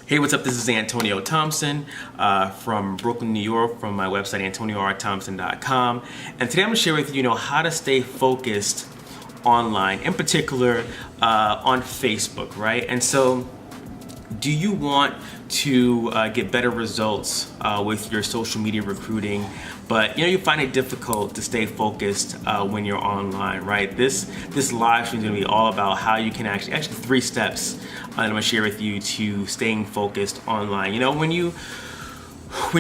Hey, what's up? This is Antonio Thompson from Brooklyn, New York, from my website, AntonioRThompson.com. And today I'm going to share with you, how to stay focused online, in particular on Facebook, right? And so, do you want to get better results with your social media recruiting, but you find it difficult to stay focused when you're online, right? This live stream is going to be all about how you can actually 3 steps I'm going to share with you to staying focused online. When you're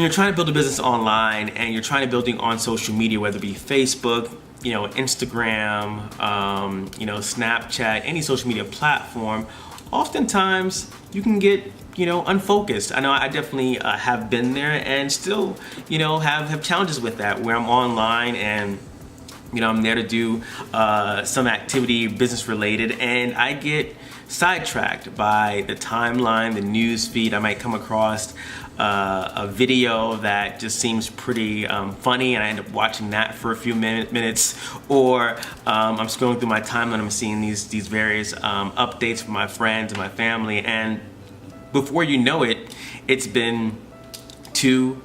trying to build a business online and you're trying to building on social media, whether it be Facebook, Instagram, Snapchat, any social media platform, oftentimes you can get unfocused. I know I definitely have been there and still have challenges with that, where I'm online and I'm there to do some activity business related, and I get sidetracked by the timeline, the news feed. I might come across a video that just seems pretty funny, and I end up watching that for a few minutes, or I'm scrolling through my timeline, I'm seeing these various updates from my friends and my family, and before you know it, it's been 3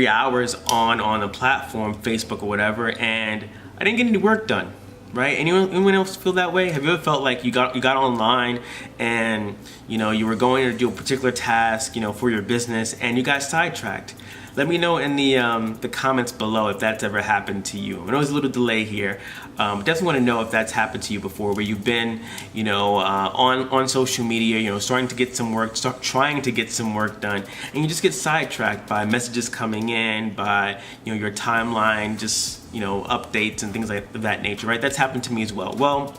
hours on the platform, Facebook or whatever, and I didn't get any work done. Right? Anyone else feel that way? Have you ever felt like you got online and you were going to do a particular task for your business and you got sidetracked? Let me know in the comments below if that's ever happened to you. I know there's a little delay here. Definitely want to know if that's happened to you before, where you've been on social media, starting to get some work, trying to get some work done, and you just get sidetracked by messages coming in, by your timeline, just updates and things like that nature, right? That's happened to me as well. Well,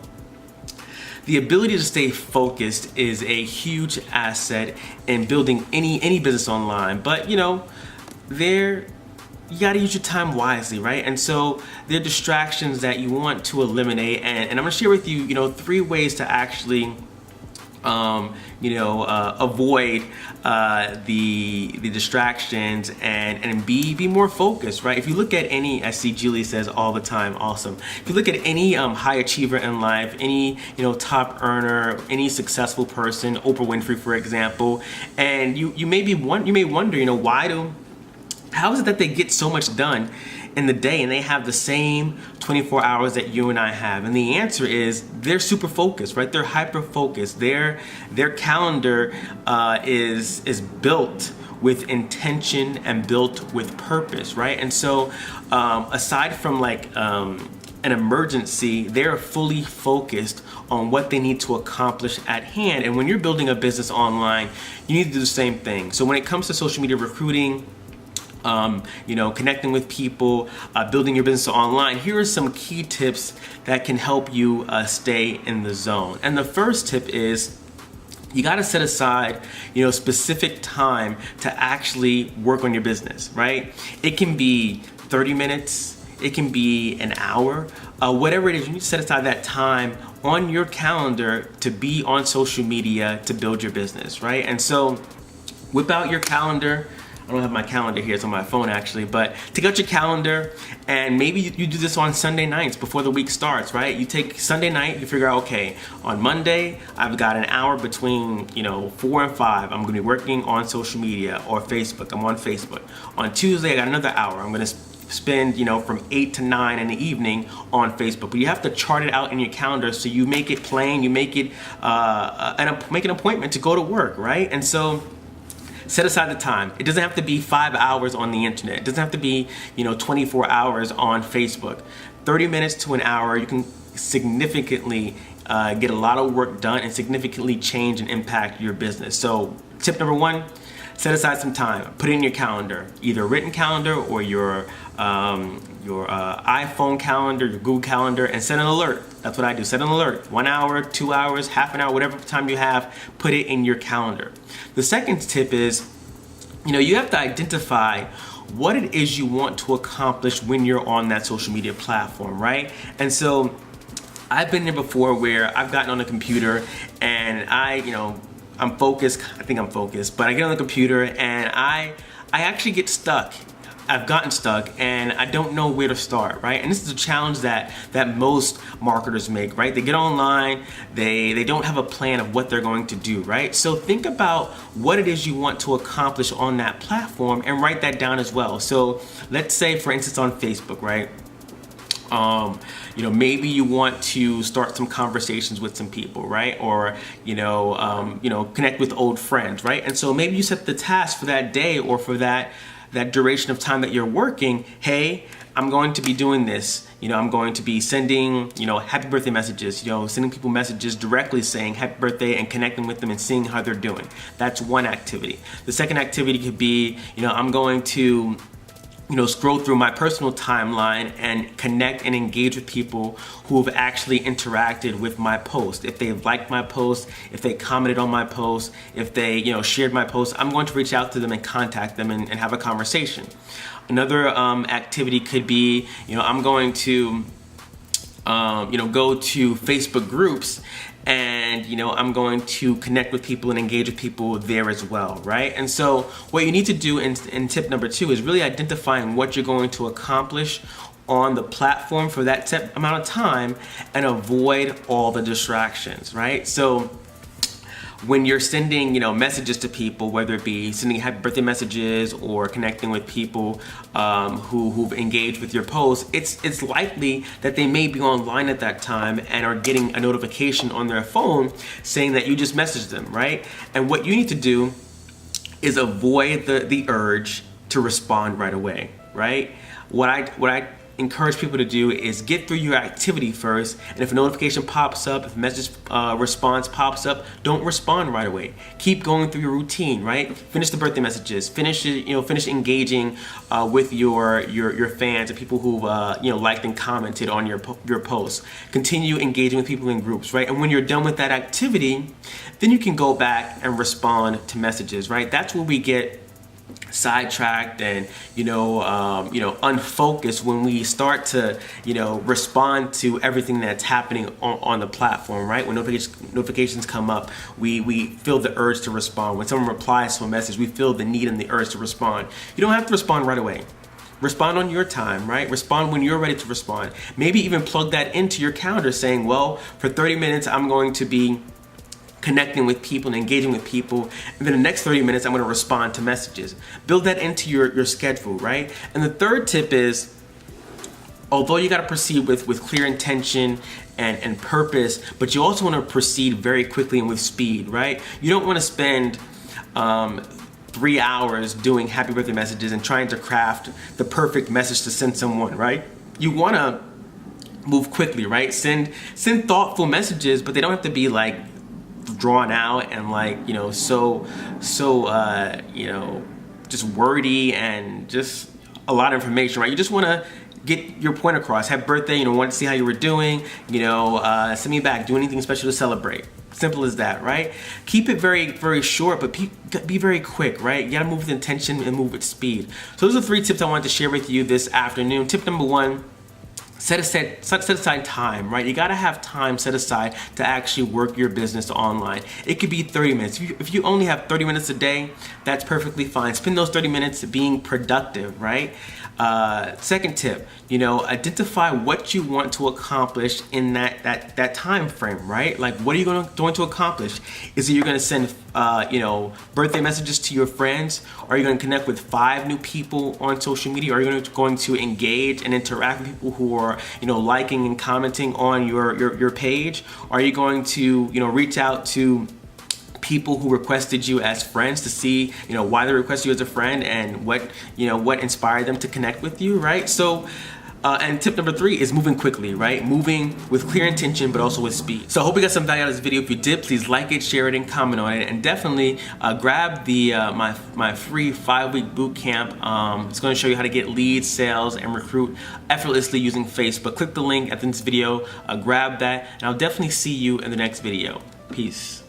the ability to stay focused is a huge asset in building any business online, but you got to use your time wisely, right? And so there are distractions that you want to eliminate, and I'm going to share with you 3 ways to actually avoid the distractions and be more focused, right? If you look at any, I see Julie says all the time, awesome. If you look at any high achiever in life, any top earner, any successful person, Oprah Winfrey, for example, and you may wonder, how is it that they get so much done in the day and they have the same 24 hours that you and I have? And the answer is they're super focused, right? They're hyper focused. Their calendar is built with intention and built with purpose, right? And so aside from an emergency, they're fully focused on what they need to accomplish at hand. And when you're building a business online, you need to do the same thing. So when it comes to social media recruiting, connecting with people, building your business online, here are some key tips that can help you stay in the zone. And the first tip is you got to set aside, specific time to actually work on your business, right? It can be 30 minutes, it can be an hour, whatever it is. You need to set aside that time on your calendar to be on social media to build your business, right? And so whip out your calendar. I don't have my calendar here, it's on my phone actually, but take out your calendar, and maybe you do this on Sunday nights before the week starts, right? You take Sunday night, you figure out, okay, on Monday, I've got an hour between 4 and 5, I'm gonna be working on social media or Facebook, I'm on Facebook. On Tuesday, I got another hour, I'm gonna spend from 8 to 9 in the evening on Facebook. But you have to chart it out in your calendar, so you make it plain, you make it make an appointment to go to work, right? And so set aside the time. It doesn't have to be 5 hours on the internet. It doesn't have to be 24 hours on Facebook. 30 minutes to an hour, you can significantly get a lot of work done and significantly change and impact your business. So tip number 1, set aside some time. Put it in your calendar, either a written calendar or your iPhone calendar, your Google Calendar, and set an alert. That's what I do. Set an alert. 1 hour, 2 hours, half an hour, whatever time you have, put it in your calendar. The second tip is, you have to identify what it is you want to accomplish when you're on that social media platform, right? And so I've been there before, where I've gotten on the computer and I'm focused. I think I'm focused, but I get on the computer and I actually get stuck. I've gotten stuck and I don't know where to start, right? And this is a challenge that most marketers make, right? They get online, they don't have a plan of what they're going to do, right? So think about what it is you want to accomplish on that platform and write that down as well. So let's say, for instance, on Facebook, right? Maybe you want to start some conversations with some people, right? Or, connect with old friends, right? And so maybe you set the task for that day or for that duration of time that you're working. Hey, I'm going to be doing this. I'm going to be sending, happy birthday messages, sending people messages directly saying happy birthday and connecting with them and seeing how they're doing. That's one activity. The second activity could be, I'm going to scroll through my personal timeline and connect and engage with people who have actually interacted with my post. If they've liked my post, if they commented on my post, if they, shared my post, I'm going to reach out to them and contact them and have a conversation. Another activity could be, I'm going to, go to Facebook groups and I'm going to connect with people and engage with people there as well, right? And so what you need to do in tip number 2 is really identifying what you're going to accomplish on the platform for that set amount of time and avoid all the distractions, right? So when you're sending, messages to people, whether it be sending happy birthday messages or connecting with people who've engaged with your post, it's likely that they may be online at that time and are getting a notification on their phone saying that you just messaged them, right? And what you need to do is avoid the urge to respond right away, right? What I encourage people to do is get through your activity first, and if a notification pops up, if a message response pops up, don't respond right away. Keep going through your routine, right? Finish the birthday messages, finish engaging with your fans and people who liked and commented on your posts. Continue engaging with people in groups, right? And when you're done with that activity, then you can go back and respond to messages, right? That's where we get sidetracked and unfocused when we start to respond to everything that's happening on the platform, right? When notifications come up, we feel the urge to respond. When someone replies to a message, we feel the need and the urge to respond. You don't have to respond right away. Respond on your time, right? Respond when you're ready to respond. Maybe even plug that into your calendar saying, well, for 30 minutes I'm going to be connecting with people and engaging with people, and then the next 30 minutes I'm going to respond to messages. Build that into your schedule, right? And the third tip is, although you got to proceed with clear intention and purpose, but you also want to proceed very quickly and with speed, right? You don't want to spend 3 hours doing happy birthday messages and trying to craft the perfect message to send someone, right? You want to move quickly, right? Send thoughtful messages, but they don't have to be like drawn out and just wordy and just a lot of information, right? You just want to get your point across. Happy birthday, want to see how you were doing, send me back, do anything special to celebrate. Simple as that, right? Keep it very, very short, but be very quick, right? You gotta move with intention and move with speed. So those are 3 tips I wanted to share with you this afternoon. Tip number 1, set aside time, right? You gotta have time set aside to actually work your business online. It could be 30 minutes. If you only have 30 minutes a day, that's perfectly fine. Spend those 30 minutes being productive, right? Second tip, identify what you want to accomplish in that time frame, right? Like, what are you going to accomplish? Is it you're going to send birthday messages to your friends? Are you going to connect with 5 new people on social media? Are you going to engage and interact with people who are liking and commenting on your page? Are you going to reach out to people who requested you as friends to see why they requested you as a friend and what inspired them to connect with you, right? So and tip number 3 is moving quickly, right? Moving with clear intention, but also with speed. So I hope you got some value out of this video. If you did, please like it, share it, and comment on it. And definitely grab the my free 5-week boot camp. It's going to show you how to get leads, sales, and recruit effortlessly using Facebook. Click the link at the end of this video, grab that, and I'll definitely see you in the next video. Peace.